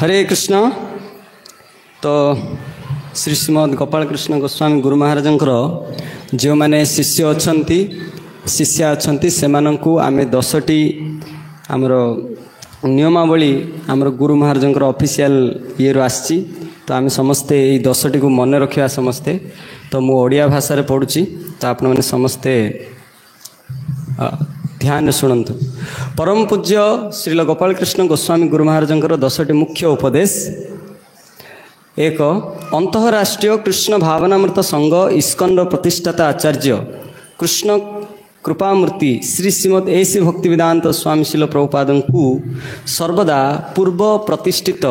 हरे कृष्ण। तो श्री श्रीमद गोपाल कृष्ण गोस्वामी गुरु महाराज जो मैंने शिष्य अच्छा शिष्या अच्छा से आम 10टी आमर नियमावली आमर गुरु महाराज ऑफिशियल ये आसी। तो आम समस्ते ये 10टी को मन रखा समस्ते। तो मु ओडिया भाषा रे पढ़ुची तो आपण मैंने समस्ते ध्यान शुणु। परम पूज्य श्रील गोपाल कृष्ण गोस्वामी गुरु महाराज 10टी मुख्य उपदेश। एक अंतरराष्ट्रीय कृष्ण भावनामृत संघ इस्कन प्रतिष्ठाता आचार्य कृष्ण कृपामूर्ति श्री श्रीमद एसी भक्तिवेदांत स्वामी शिल प्रभुपाद को सर्वदा पूर्व प्रतिष्ठित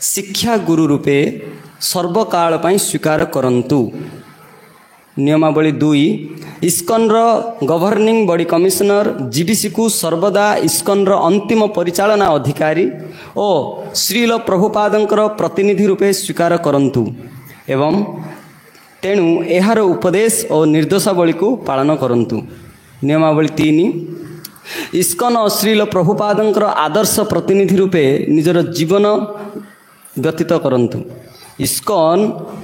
शिक्षा गुरु रूपे सर्वकाल पाई स्वीकार करंतु। नियमावली 2 ISKCON governing body commissioner GBC को सर्वदा इस्कन अंतिम परिचालना अधिकारी और श्रील प्रभुपादंकर प्रतिनिधि रूपे स्वीकार करंतु एवं तेणु एहार उपदेश और निर्देशावली को पालन करंतु। नियमावली 3 इस्कन और श्रील प्रभुपादंकर आदर्श प्रतिनिधि रूपे निजर जीवन व्यतीत करंतु। इस्कन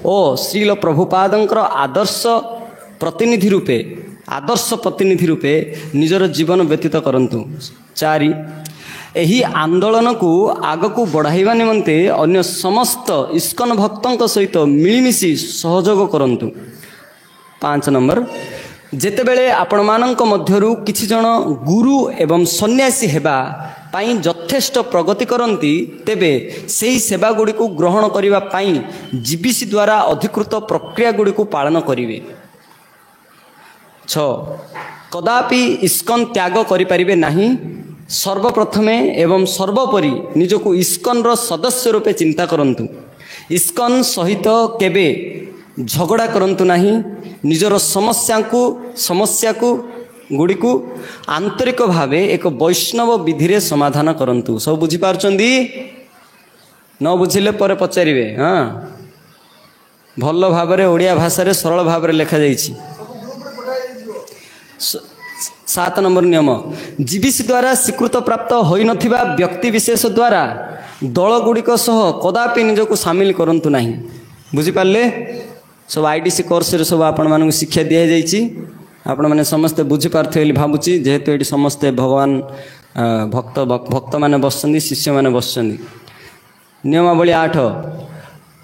और श्रील प्रभुपादंकर आदर्श प्रतिनिधि रूपे निजर जीवन व्यतीत करंतु। 4 एही आंदोलन को आग को बढ़ाइबा निमंते अन्य समस्त इस्कन भक्तों सहित मिलमिशि सहयोग करंतु। 5 नंबर जेतेबेले आपण मानक मध्यरु किछि जन गुरु एवं सन्यासी हेबा पाई यथेष्ट प्रगति करती तेबे सेही सेवा गुड़ी को ग्रहण करिबा पाई जीबीसी द्वारा अधिकृत प्रक्रिया गुड़ी को पालन करिवे। 6 कदापि इस्कन त्याग करि परिबे नाही। सर्वप्रथमे एवं सर्वोपरि निजको इस्कन रो सदस्य रूपे चिंता करंतु। इस्कन सहित केबे झगड़ा करंतु नाही। निजर समस्या को गुड़ी को आंतरिक भावे एक वैष्णव विधि रे समाधान करंतु। सब बुझी पारचंदी न बुझिले पर पचारिबे। हाँ भल भाव रे ओडिया भाषा रे सरल भाव रे लिखा जाइछि। 7 नंबर नियम जीबीसी द्वारा स्वीकृत प्राप्त होई नथिबा व्यक्ति विशेष द्वारा दल गुड़िक सह कदापि निजको सामिल करंतु नाही। बुझी पारले सब आईडीसी कोर्स रे सब आपण मानक शिक्षा दिया जाइछि। आपण माने समस्त बुझी पारथे ବୋଲି भाबुची जेहेतु एटी समस्त भगवान भक्त माने बसछन्ती शिष्य माने बसछन्ती। नियमावली 8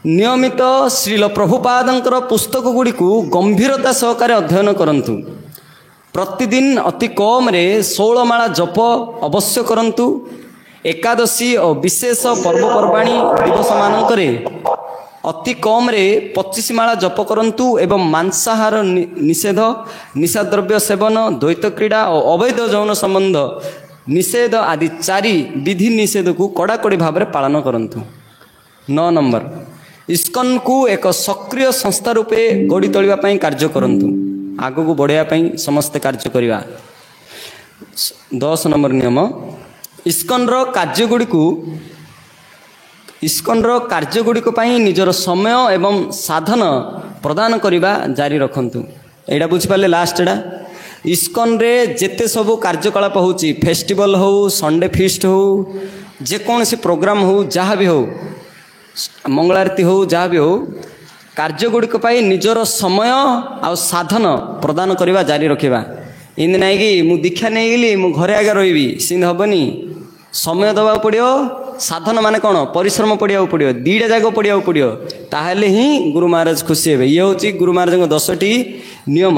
नियमित श्रील प्रभुपादंकर पुस्तक गुड़ी को गंभीरता सहकारे अध्ययन करंतु। प्रतिदिन अति कम रे 16 माला जप अवश्य करंतु। एकादशी और विशेष पर्वपर्वाणी दिवस मानकरे अति कम रे 25 माला जप करंतु एवं मांसाहार निषेध निशाद्रव्य सेवन द्वैत क्रीड़ा और अवैध यौन संबंध निषेध आदि 4 विधि निषेध को कड़ाकड़ी भाव में पालन करंतु। 9 नंबर इस्कन को एक सक्रिय संस्था रूपे गढ़ी तोलिबा पई कार्य करंतु। आगो को बढ़िया पई समस्त कार्य करिवा। 10 नंबर नियम इस्कन रो कार्य गुड़िक निजर समय एवं साधन प्रदान करने जारी रखंतु। एटा बुझिपारे लास्ट एटा इस्कन रे जेते सब कार्यकलाप होची फेस्टिवल हो संडे फीस्ट हो जेकोसी प्रोग्राम हो जहाँ भी हो मंगलारती हो जहाँ भी हो कार्य गुड़िक निजर समय आ साधन प्रदान करने जारी रखा। इन नाई कि मु दीक्षा नहीं गली मु घरे आगे रही सिंध हेनी समय दबा पड़ो साधन माने कौन परिश्रम पड़िया पड़ो 2टा जाक पड़िया पड़ो ताहले ही गुरु महाराज खुशी हे। ये हूँ गुरु महाराज 10टी नियम।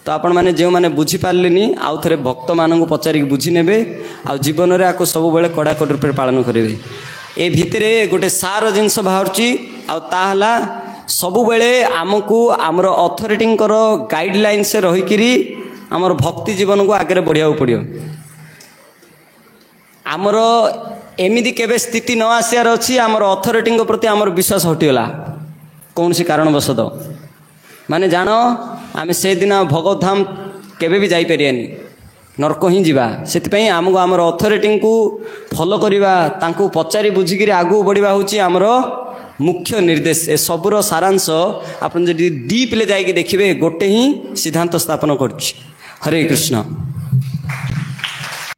तो आपण मैंने जो मैंने बुझी पारे आउ थे भक्त मान पचारिक बुझी ने आ जीवन में आपको सब बेले कड़ाकड़ी रूप पालन करेंगे। ए भितर गोटे सार जिनस बाहर आला सबु बेले आमको आमर अथॉरिटी गाइडलाइन से रहीकि आमर भक्ति जीवन को आगे बढ़िया पड़ो। आमर एमिदी केबे स्थिति न आसियार अच्छी आमर अथॉरिटी प्रति आमर विश्वास हटिगला कौन सी कारणवशत माने जान आम से दिन भगवत धाम केबे भी जाई परियानी नरक ही जीवा। से आमको आमर अथॉरिटी को फॉलो करवा तांको पचारि बुझिकी आगू बढ़िया हूँ आमर मुख्य निर्देश। ए सबुर सारांश आप डीप ले जाइए देखिए गोटे ही सिद्धांत स्थापन कर। हरे कृष्ण।